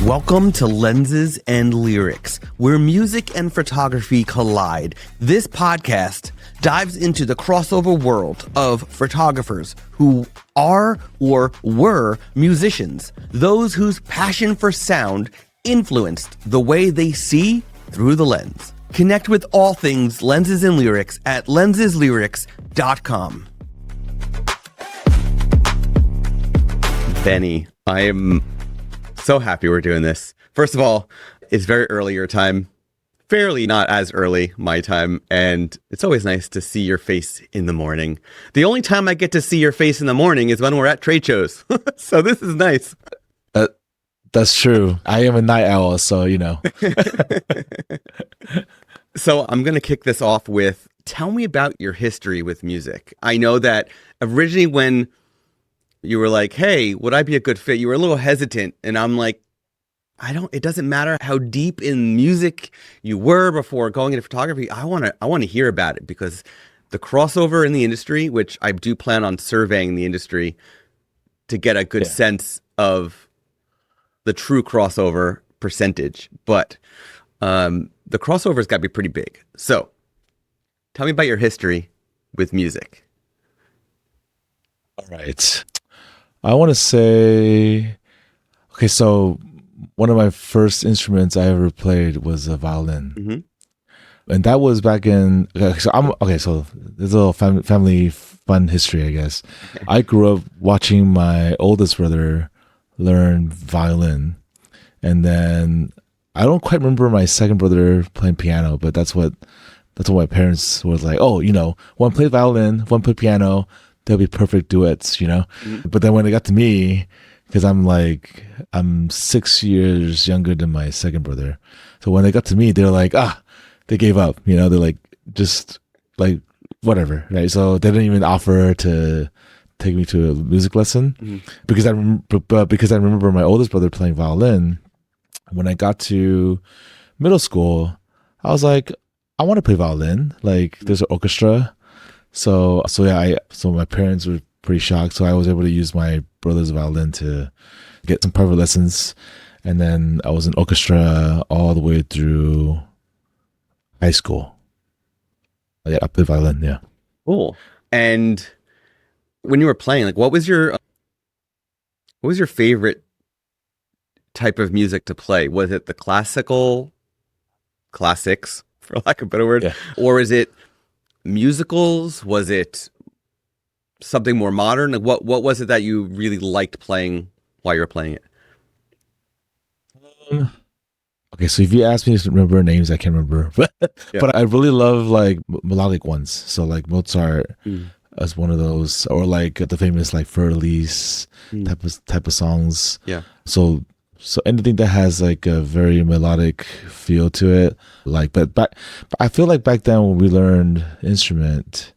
Welcome to Lenses and Lyrics, where music and photography collide. This podcast dives into the crossover world of photographers who are or were musicians, those whose passion for sound influenced the way they see through the lens. Connect with all things Lenses and Lyrics at lenseslyrics.com. Benny, I am so happy we're doing this. First of all, it's very early your time, fairly not as early my time, and it's always nice to see your face in the morning. The only time I get to see your face in the morning is when we're at trade shows. So this is nice. That's true. I am a night owl, so you know. So I'm going to kick this off with, tell me about your history with music. I know that originally when you were like, hey, would I be a good fit? You were a little hesitant. And I'm like, it doesn't matter how deep in music you were before going into photography. I want to hear about it, because the crossover in the industry, which I do plan on surveying the industry to get a good sense of the true crossover percentage. But the crossover's got to be pretty big. So tell me about your history with music. All right. I want to say, okay, so one of my first instruments I ever played was a violin. Mm-hmm. And that was back in, so there's a little family fun history, I guess. Okay. I grew up watching my oldest brother learn violin. And then I don't quite remember my second brother playing piano, but that's what my parents were like, oh, one played violin, one played piano, they'll be perfect duets, Mm-hmm. But then when it got to me, because I'm 6 years younger than my second brother. So when they got to me, they're like, they gave up, they're like, just like, whatever, right? So they didn't even offer to take me to a music lesson. Mm-hmm. because I remember my oldest brother playing violin. When I got to middle school, I was like, I want to play violin. Like, there's an orchestra. So my parents were pretty shocked. So I was able to use my brother's violin to get some private lessons. And then I was in orchestra all the way through high school. Yeah, I played violin, yeah. Cool. And when you were playing, like, what was your favorite type of music to play? Was it the classics, for lack of a better word? Yeah. Or is it musicals? Was it something more modern? Like, what was it that you really liked playing while you were playing it? Okay, so if you ask me to remember names, I can't remember. But I really love like melodic ones. So like Mozart as one of those, or like the famous like Fur-Elise type of songs. Yeah. So anything that has like a very melodic feel to it, like, but I feel like back then when we learned instrument,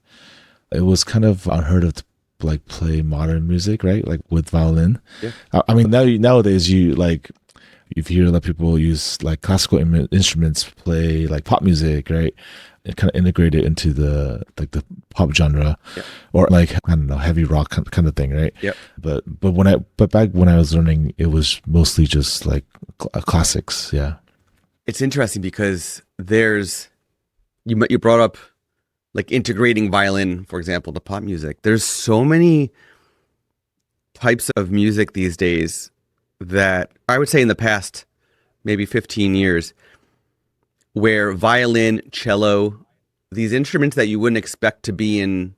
it was kind of unheard of to like play modern music, right? Like with violin. Yeah. I mean, nowadays you like, if you hear that people use like classical instruments play like pop music, right? It kind of integrate it into the pop genre, or like, I don't know, heavy rock kind of thing, right? Yeah. But back when I was learning, it was mostly just like classics. Yeah. It's interesting because you brought up like integrating violin, for example, to pop music. There's so many types of music these days that I would say in the past maybe 15 years, where violin, cello, these instruments that you wouldn't expect to be in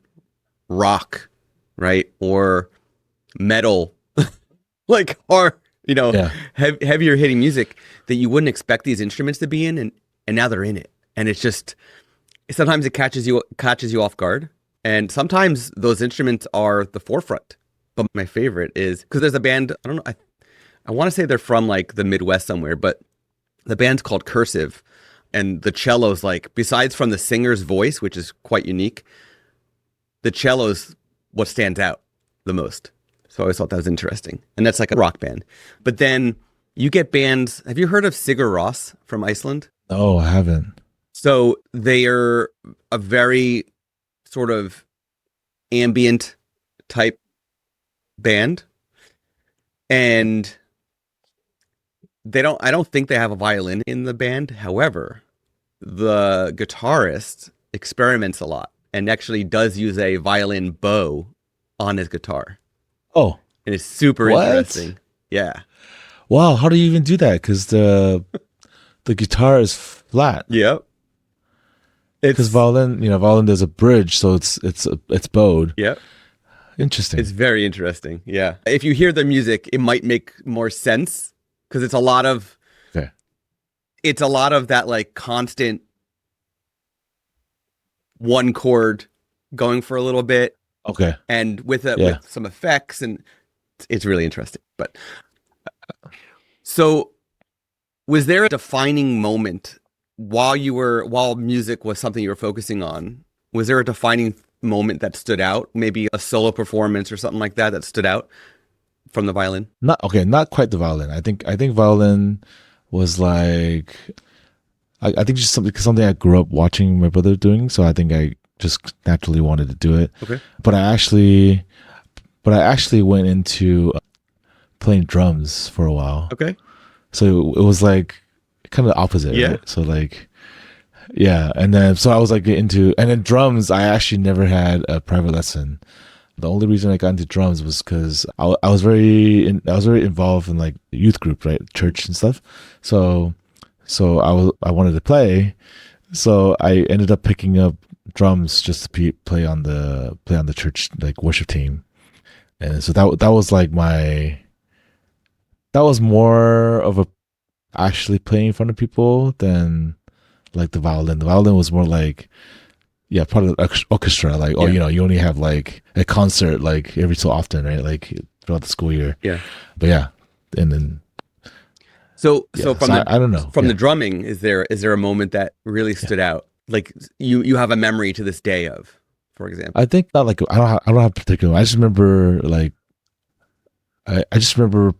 rock, right? Or metal, like, or, heavier hitting music that you wouldn't expect these instruments to be in, and now they're in it. And it's just, sometimes it catches you off guard. And sometimes those instruments are the forefront. But my favorite is, because there's a band, I don't know, I want to say they're from like the Midwest somewhere, but the band's called Cursive. And the cello's like, besides from the singer's voice, which is quite unique, the cello's what stands out the most. So I always thought that was interesting. And that's like a rock band. But then you get bands, have you heard of Sigur Rós from Iceland? Oh, I haven't. So they are a very sort of ambient type band. And I don't think they have a violin in the band. However, the guitarist experiments a lot and actually does use a violin bow on his guitar. Oh, And it's super what? interesting. Yeah. Wow, how do you even do that? Because the guitar is flat. Yep. Because violin, violin there's a bridge, so it's bowed. Yep. Interesting. It's very interesting. Yeah. If you hear the music, it might make more sense because it's a lot of Okay. it's a lot of that like constant one chord going for a little bit Okay. and with some effects, and it's really interesting. But so was there a defining moment while music was something you were focusing on? Was there a defining moment that stood out? Maybe a solo performance or something like that stood out from the violin? Not quite the violin. I think violin was like I think just something I grew up watching my brother doing, so I think I just naturally wanted to do it. Okay. But I actually went into playing drums for a while. Okay. So it was like kind of the opposite. Yeah. Right? So like, yeah. And then, so I was like and then drums, I actually never had a private lesson. The only reason I got into drums was because I was very involved in like youth group, right? Church and stuff. So I wanted to play. So I ended up picking up drums just to play on the church, like worship team. And so that was like that was more of a actually playing in front of people than like the violin. The violin was more like, part of the orchestra. Like, you only have like a concert like every so often, right? Like throughout the school year. Yeah. But yeah, and then. So I don't know. From the drumming, is there a moment that really stood out? Like you have a memory to this day of, for example? I think not like I don't have particular. I just remember like I just remember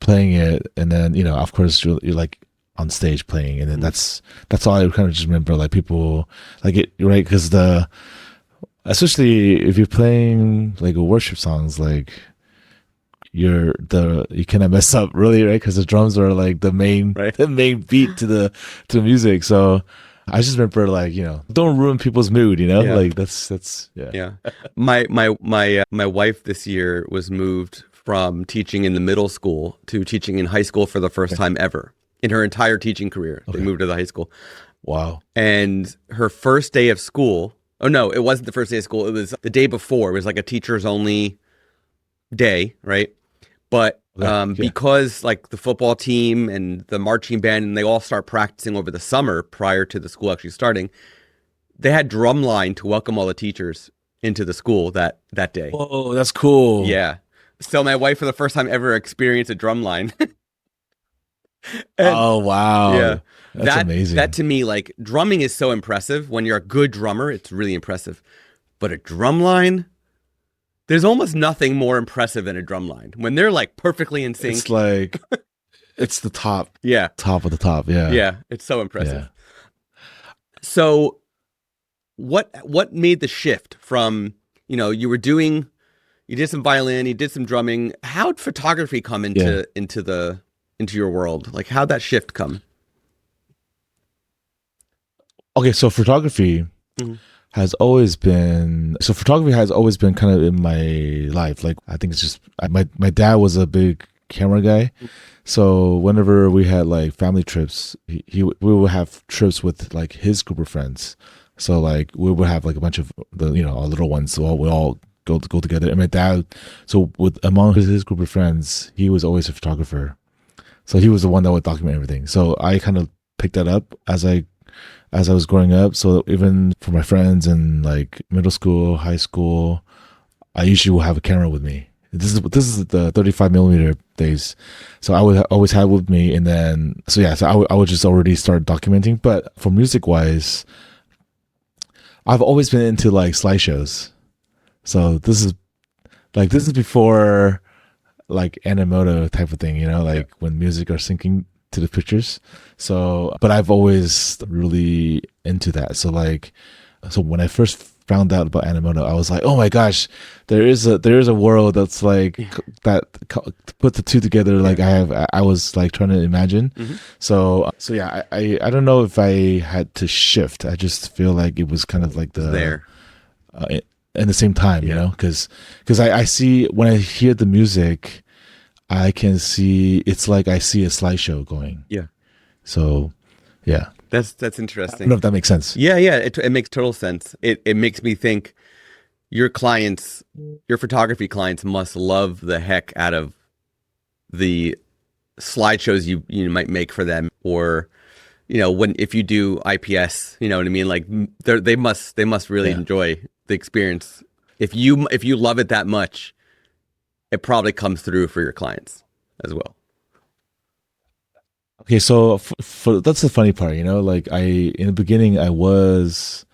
playing it, and then of course you're like on stage playing, and then that's all I kind of just remember. Like people like it, right? Because especially if you're playing like a worship songs, like you cannot mess up really, right? Because the drums are like the main beat to the music. So I just remember like don't ruin people's mood, like that's yeah. My wife this year was moved from teaching in the middle school to teaching in high school for the first time ever in her entire teaching career. They moved to the high school. Wow. And her first day of school, oh no, it wasn't the first day of school. It was the day before. It was like a teachers only day, right? But because like the football team and the marching band, and they all start practicing over the summer prior to the school actually starting, they had drumline to welcome all the teachers into the school that day. Oh, that's cool. Yeah. So my wife for the first time ever experienced a drumline. Oh, wow. Yeah. That's amazing. That to me, like drumming is so impressive. When you're a good drummer, it's really impressive. But a drumline, there's almost nothing more impressive than a drumline. When they're like perfectly in sync. It's like, it's the top. Yeah. Top of the top. Yeah. Yeah. It's so impressive. Yeah. So what made the shift from, you did some violin, you did some drumming. How'd photography come into your world? Like how'd that shift come? Okay, so photography has always been kind of in my life. Like I think it's just my dad was a big camera guy, so whenever we had like family trips, we would have trips with like his group of friends. So like we would have like a bunch of the our little ones, so we all go together. And my dad, so among his group of friends, he was always a photographer. So he was the one that would document everything. So I kind of picked that up as I was growing up. So even for my friends in like middle school, high school, I usually will have a camera with me. This is the 35 millimeter days. So I would always have it with me. And then, so I would just already start documenting. But for music wise, I've always been into like slideshows. So this is before like Animoto type of thing, when music are syncing to the pictures. So, but I've always really into that. So when I first found out about Animoto, I was like, oh my gosh, there is a world that's like that put the two together. Like I was like trying to imagine. So yeah, I don't know if I had to shift. I just feel like it was kind of like There. in the same time, you know, because I see when I hear the music, I can see it's like I see a slideshow going. Yeah. So yeah, That's I interesting. don't know if that makes sense. Yeah, it makes total sense. It makes me think your clients, your photography clients must love the heck out of the slideshows you might make for them, or if you do IPS, you know what I mean? Like they must really enjoy the experience. If you love it that much, it probably comes through for your clients as well. Okay, so for that's the funny part, like in the beginning I was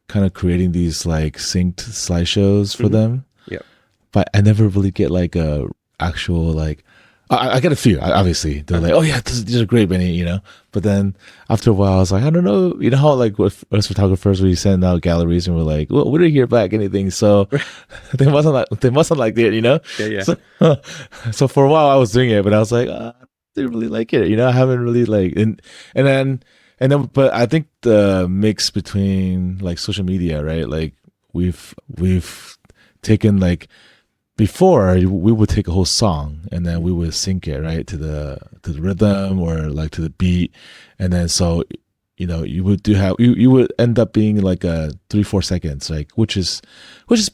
kind of creating these like synced slideshows for them, Yep. but I never really get like a actual like I get a few. Obviously, they're like, "Oh yeah, these are great, Benny," But then after a while, I was like, "I don't know." You know how like with us photographers, we send out galleries and we're like, "Well, we didn't hear back anything," so they mustn't like it, Yeah. So for a while, I was doing it, but I was like, I didn't really like it, I haven't really like and then, but I think the mix between like social media, right? Like we've taken like before we would take a whole song and then we would sync it right to the rhythm or like to the beat, and then so you would end up being like a 3-4 seconds, like which is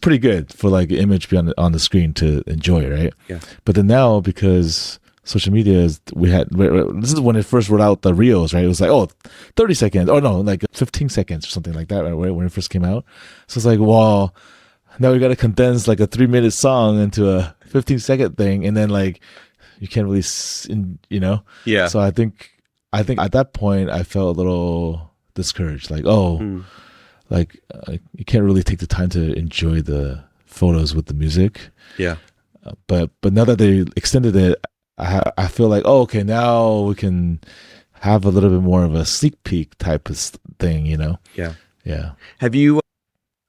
pretty good for like an image be on the screen to enjoy, right? Yeah. But then now, because social media is, this is when it first rolled out the reels, right? It was like 30 seconds or no, like 15 seconds or something like that, right? When it first came out. So it's like, well, now we got to condense like a 3-minute song into a 15-second thing, and then like you can't really Yeah. So I think at that point I felt a little discouraged, like like you can't really take the time to enjoy the photos with the music. Yeah. But now that they extended it, I feel like, okay, now we can have a little bit more of a sneak peek type of thing, Yeah. Yeah. Have you?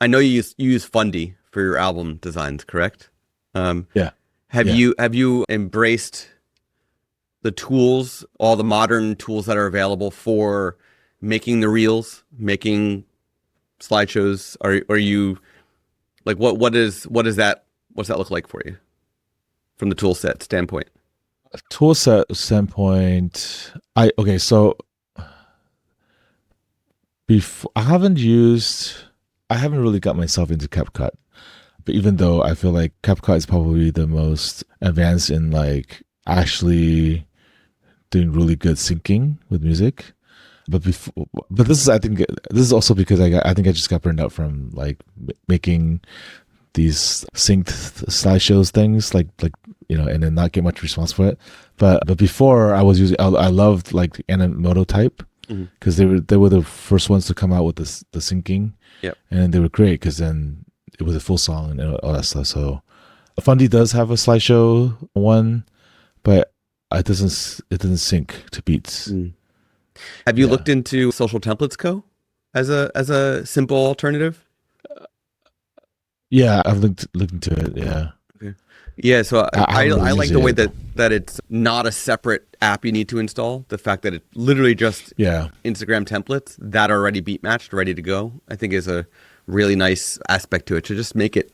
I know you use Fundy for your album designs, correct? Yeah. Have you embraced the tools, all the modern tools that are available for making the reels, making slideshows? Are you like what's that look like for you from the tool set standpoint? Tool set standpoint, so before I haven't really got myself into CapCut, but even though I feel like CapCut is probably the most advanced in like actually doing really good syncing with music, but I think this is also because I think I just got burned out from like making these synced slideshows things, like and then not get much response for it. But before I was I loved like Animoto type, because they were the first ones to come out with the syncing. Yep. And they were great because then it was a full song and all that stuff. So Fundy does have a slideshow one, but it doesn't sync to beats. Have you looked into Social Templates Co. as a simple alternative? Yeah, I've looked into it. Yeah. Okay. Yeah, so I like the way it. that it's not a separate app you need to install. The fact that it literally just Instagram templates that are already beat matched, ready to go, I think is a really nice aspect to it, to just make it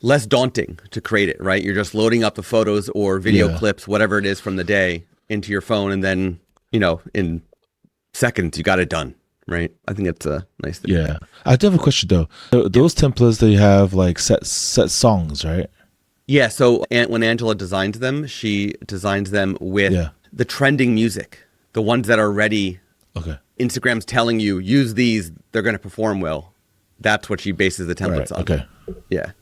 less daunting to create it, right? You're just loading up the photos or video clips, whatever it is from the day, into your phone, and then, in seconds you got it done. Right, I think it's a nice thing. Yeah, I do have a question though. Those templates, they have like set songs, right? Yeah. So when Angela designs them, she designs them with the trending music, the ones that are ready. Okay. Instagram's telling you use these; they're going to perform well. That's what she bases the templates on. Okay. Yeah.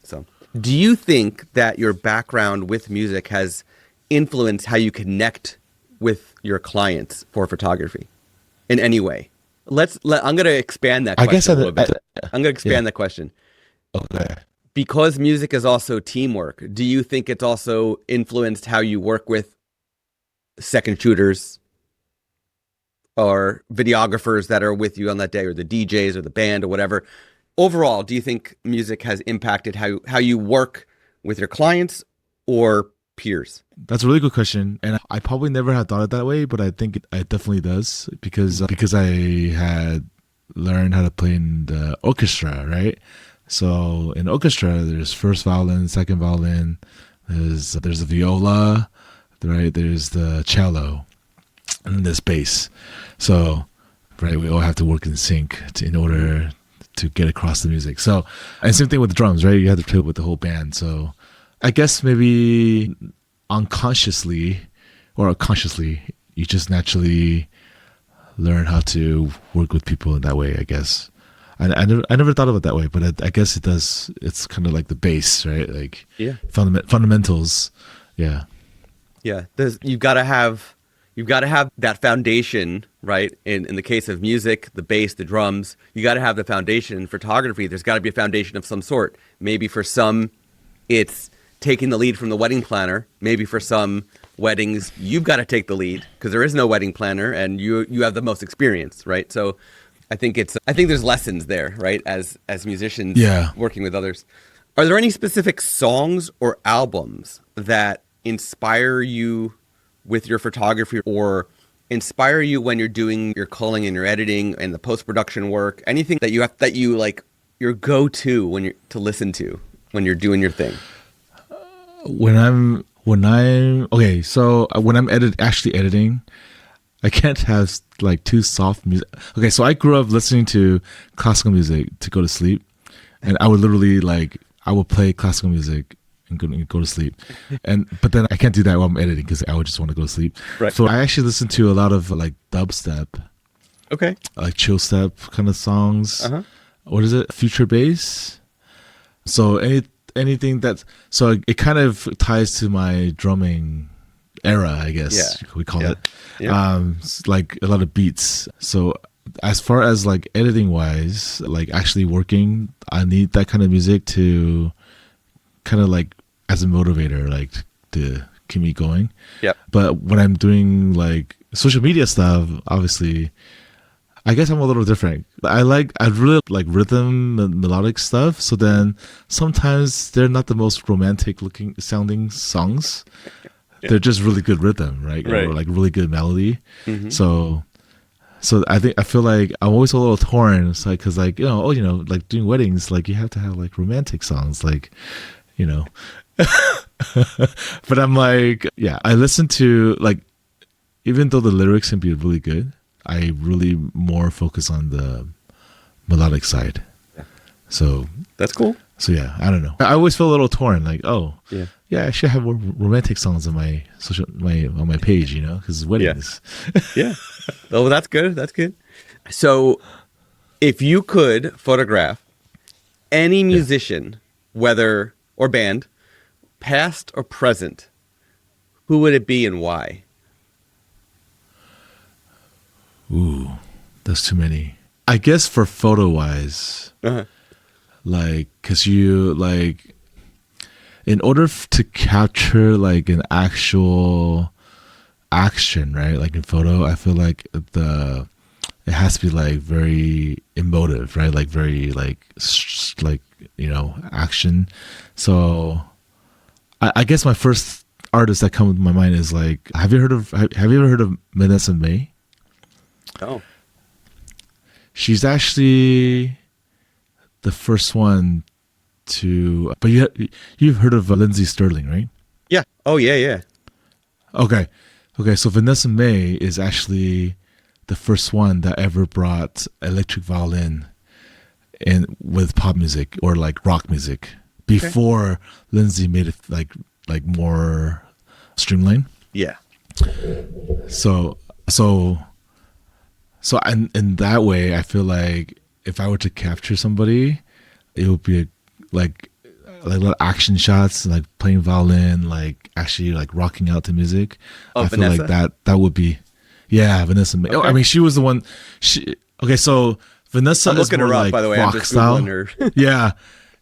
So, do you think that your background with music has influenced how you connect with your clients for photography in any way? I'm going to expand that question a little bit. I'm going to expand that question. Okay. Because music is also teamwork, do you think it's also influenced how you work with second shooters, or videographers that are with you on that day, or the DJs or the band or whatever. Overall, do you think music has impacted how you work with your clients or peers? That's a really good question, and I probably never had thought it that way, but I think it definitely does because I had learned how to play in the orchestra, right? So in orchestra, there's first violin, second violin, there's a viola, right? There's the cello, and then there's bass. So, right, we all have to work in sync in order to get across the music. So, and same thing with the drums, right? You have to play with the whole band. So, I guess maybe unconsciously or consciously, you just naturally learn how to work with people in that way, I guess. I never thought of it that way, but I guess it does. It's kind of like the base, right? Like fundamentals. Yeah. Yeah. You've got to have that foundation, right? In the case of music, the bass, the drums, you got to have the foundation. In photography, there's got to be a foundation of some sort. Maybe for some, it's taking the lead from the wedding planner. Maybe for some weddings, you've got to take the lead because there is no wedding planner and you have the most experience, right? So I think there's lessons there, right? As musicians working with others. Are there any specific songs or albums that inspire you with your photography or inspire you when you're doing your culling and your editing and the post-production work? Anything that you like your go-to to listen to when you're doing your thing? When I'm actually editing, I can't have like too soft music. Okay, so I grew up listening to classical music to go to sleep, and I would literally play classical music and go to sleep, but then I can't do that while I'm editing because I would just want to go to sleep. Right. So I actually listen to a lot of like dubstep, okay, like chill step kind of songs. Uh-huh. What is it? Future bass. So anything so it kind of ties to my drumming era, I guess we call it. Yeah. Like a lot of beats. So as far as like editing wise, like actually working, I need that kind of music to kind of like as a motivator, like to keep me going. Yep. But when I'm doing like social media stuff, obviously, I guess I'm a little different. I really like rhythm and melodic stuff. So then sometimes they're not the most romantic looking sounding songs. Yeah. They're just really good rhythm, right? Or like really good melody. Mm-hmm. So I feel like I'm always a little torn. It's like, cause like, like doing weddings, like you have to have like romantic songs, like, but I'm like, I listen to like, even though the lyrics can be really good, I really more focus on the melodic side. Yeah. So that's cool. So I don't know. I always feel a little torn, like, I should have more romantic songs on my on my page, because weddings. Yeah. Oh, that's good. That's good. So, if you could photograph any musician, whether or band, past or present, who would it be and why? Ooh, that's too many. I guess for photo wise, like, cause you like, in order to capture like an actual action, right? Like in photo, I feel like it has to be like very emotive, right? Like very action. So I guess my first artist that comes to my mind is like, have you ever heard of Vanessa Mae? Oh. She's actually the first one to, but you've heard of Lindsey Sterling, right? Yeah. Oh, yeah. Okay. So Vanessa Mae is actually the first one that ever brought electric violin in with pop music or like rock music before Lindsey made it like more streamlined. Yeah. So in that way, I feel like if I were to capture somebody, it would be like a lot of action shots, like playing violin, like actually like rocking out to music. I feel Vanessa? like that would be, Vanessa Mae. Okay. I mean, she was the one. So Vanessa I'm is looking more her up, like by the way. rock I'm just style. Googling her.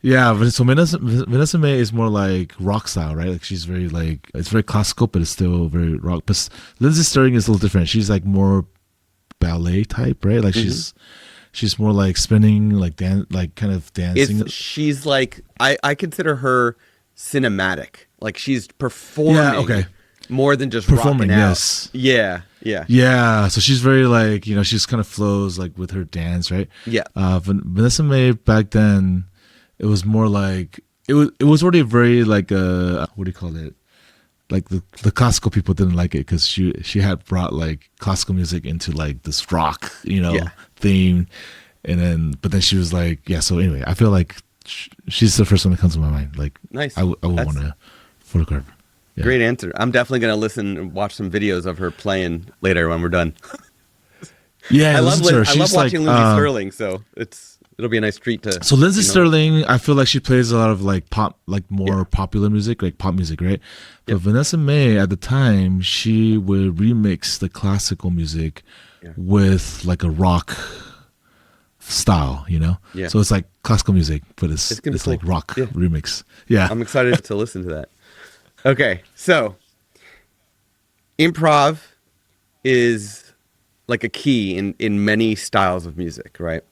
Yeah. So Vanessa Mae is more like rock style, right? Like she's very like, it's very classical, but it's still very rock. But Lindsey Sterling is a little different. She's like more ballet type, right? Like she's more like spinning, like like kind of dancing. She's like I consider her cinematic. Like she's performing. Yeah, okay. More than just Performing, rocking out. yes. Yeah. Yeah, so she's very like, she's kind of flows like with her dance, right? Yeah. Vanessa Mae back then, it was more like it was already very like what do you call it? Like the classical people didn't like it because she had brought like classical music into like this rock, theme, but then she was like, yeah. So anyway, I feel like she's the first one that comes to my mind. Like, nice. I would want to photograph her. Yeah. Great answer. I'm definitely going to listen and watch some videos of her playing later when we're done. Yeah, I love watching Lindsey Sterling, so it'll be a nice treat to. So Lindsey Sterling, I feel like she plays a lot of like pop, like more popular music, like pop music, right? But Vanessa Mae at the time, she would remix the classical music with like a rock style, Yeah. So it's like classical music, but it's cool. Like rock remix. Yeah. I'm excited to listen to that. Okay, so improv is like a key in many styles of music, right?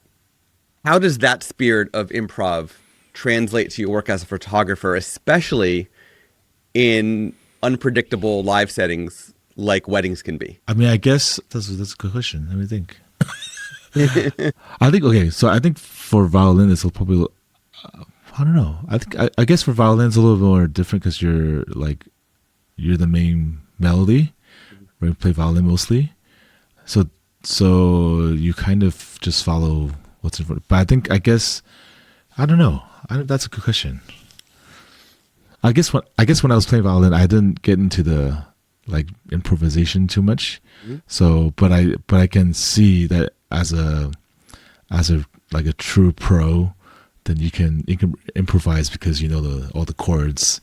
How does that spirit of improv translate to your work as a photographer, especially in unpredictable live settings like weddings can be? I mean, I guess that's a good question. Let me think. I think for violin, it's probably I don't know. I guess for violin it's a little bit more different because you're the main melody, right? You play violin mostly, so you kind of just follow what's in front. But I guess I don't know. That's a good question. I guess when I was playing violin, I didn't get into the like improvisation too much. Mm-hmm. So, but I can see that as a like a true pro, then you can improvise because all the chords,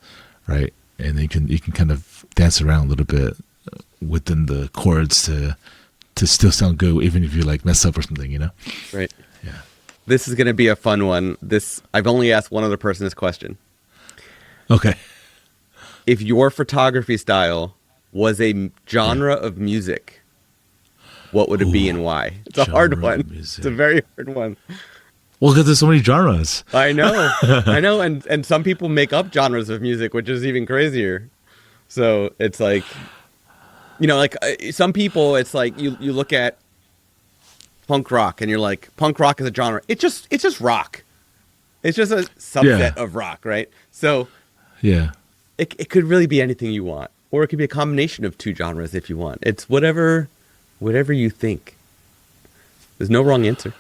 right? And you can kind of dance around a little bit within the chords to still sound good, even if you like mess up or something, Right. Yeah. This is going to be a fun one. I've only asked one other person this question. Okay. If your photography style was a genre of music, what would it be and why? It's a hard one. It's a very hard one. Well, because there's so many genres. I know, and some people make up genres of music, which is even crazier. So it's like, some people, it's like you look at punk rock and you're like, punk rock is a genre. It's just rock. It's just a subset of rock, right? So yeah, it could really be anything you want, or it could be a combination of two genres if you want. It's whatever you think. There's no wrong answer.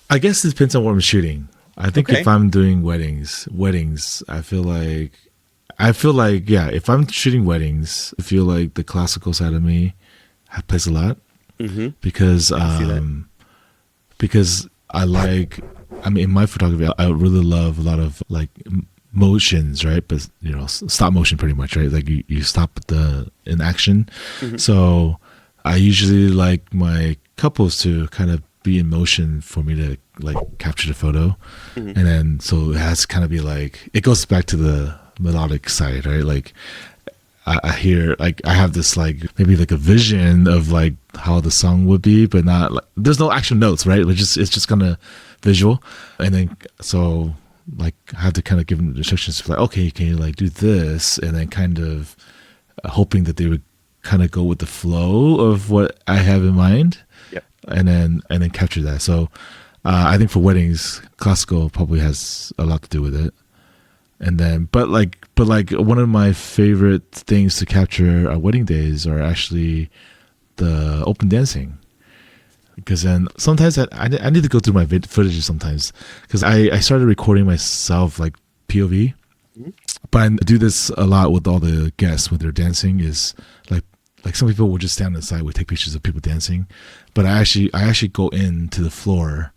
I guess it depends on what I'm shooting. I think if I'm doing weddings, I feel like, if I'm shooting weddings, I feel like the classical side of me plays a lot. Mm-hmm. Because in my photography, I really love a lot of like motions, right? But stop motion pretty much, right? Like you stop in action. Mm-hmm. So I usually like my couples to kind of be in motion for me to like capture the photo. Mm-hmm. And then so it has to kind of be like, it goes back to the melodic side, right? Like I hear, like I have this like maybe like a vision of like how the song would be, but not like, there's no actual notes, right? It's just kind of visual. And then so like I have to kind of give them instructions like, okay, can you like do this? And then kind of hoping that they would kind of go with the flow of what I have in mind. Yep. And then capture that. So I think for weddings, classical probably has a lot to do with it. And then, but like one of my favorite things to capture at wedding days are actually the open dancing. Because then sometimes I need to go through my footage sometimes, because I started recording myself like POV. Mm-hmm. But I do this a lot with all the guests when they're dancing, is like some people will just stand on the side, would take pictures of people dancing, but I actually go into the floor,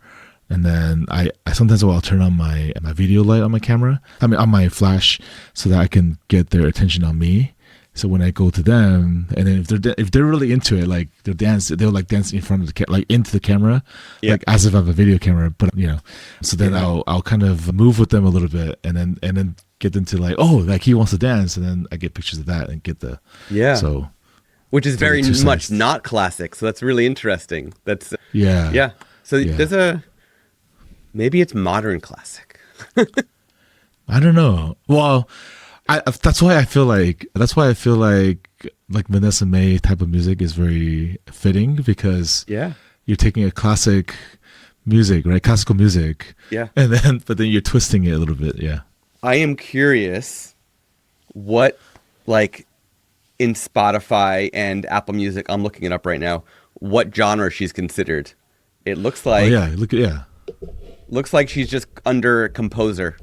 and then I sometimes I'll turn on my video light on my camera, on my flash, so that I can get their attention on me. So when I go to them, and then if they're really into it, like they'll like dance in front of the into the camera, like as if I have a video camera. But so then I'll kind of move with them a little bit, and then get them to like, oh, like he wants to dance, and then I get pictures of that and get the So which is very 32 much cents. not classic. So that's really interesting. That's Yeah. yeah. So Yeah. there's maybe it's modern classic. I don't know. Well, that's why I feel like Vanessa Mae type of music is very fitting, because Yeah. you're taking a classic music, right? Classical music. Yeah. And then but then you're twisting it a little bit. Yeah. I am curious what, like, in Spotify and Apple Music, I'm looking it up right now, what genre she's considered. It looks Oh like yeah. looks like she's just under composer.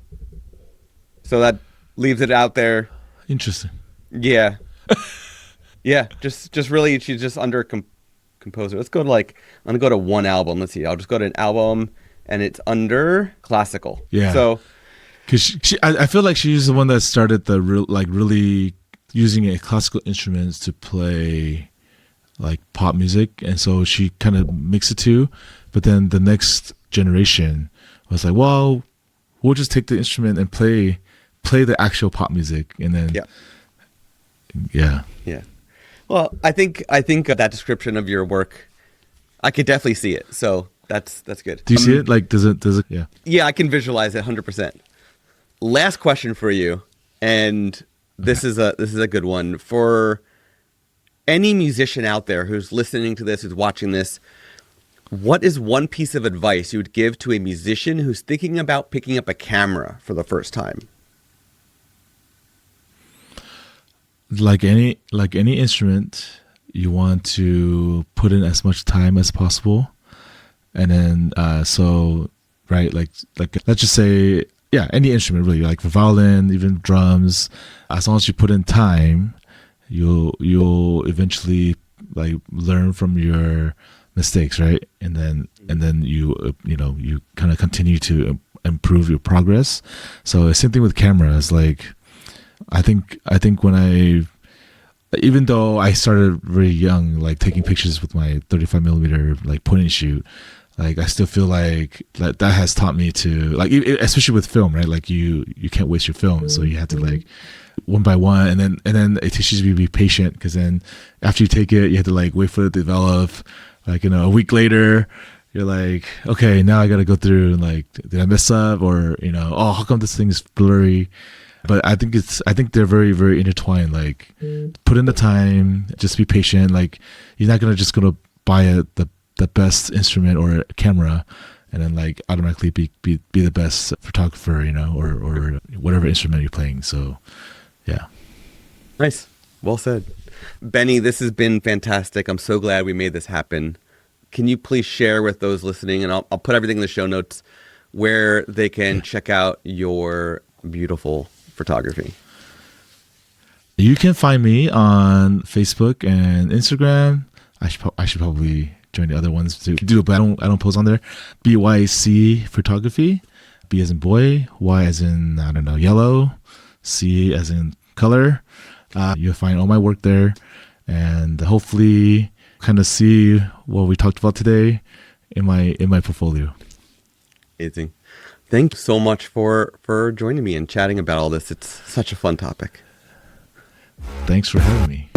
So that leaves it out there. Interesting. Yeah. Yeah, just really she's just under composer. Let's go to I'm gonna go to one album. Let's see. I'll just go to an album and it's under classical. Yeah. So Because I feel like she's the one that started the really using classical instruments to play like pop music, and so she kind of mixed the two. But then the next generation was like, well, we'll just take the instrument and play the actual pop music, and then yeah. Well, I think that description of your work, I could definitely see it. So that's good. Do you see it? Like, does it? Yeah. Yeah, I can visualize it 100%. Last question for you, and this is a good one for any musician out there who's listening to this, who's watching this. What is one piece of advice you would give to a musician who's thinking about picking up a camera for the first time? Like any instrument, you want to put in as much time as possible, and then right, like let's just say, yeah, any instrument really, like the violin, even drums. As long as you put in time, you'll eventually like learn from your mistakes, right? And then you kind of continue to improve your progress. So same thing with cameras. Like I think when even though I started very young, like taking pictures with my 35 millimeter like point and shoot, like I still feel like that has taught me to, like, especially with film, right? Like you can't waste your film, so you have to like one by one, and then it teaches you to be patient, because then after you take it, you have to like wait for it to develop. Like, a week later, you're like, okay, now I got to go through and like, did I mess up, or oh, how come this thing is blurry? But I think they're very, very intertwined. Like, put in the time, just be patient. Like, you're not gonna buy the best instrument or a camera and then like automatically be the best photographer, or whatever instrument you're playing. So, yeah. Nice. Well said. Benny, this has been fantastic. I'm so glad we made this happen. Can you please share with those listening, and I'll put everything in the show notes, where they can check out your beautiful photography? You can find me on Facebook and Instagram. I should probably join the other ones to do it, but I don't post on there. BYC Photography. B as in boy, Y as in, I don't know, yellow, C as in color. You'll find all my work there, and hopefully kind of see what we talked about today in my portfolio. Amazing. Thank you so much for joining me and chatting about all this. It's such a fun topic. Thanks for having me.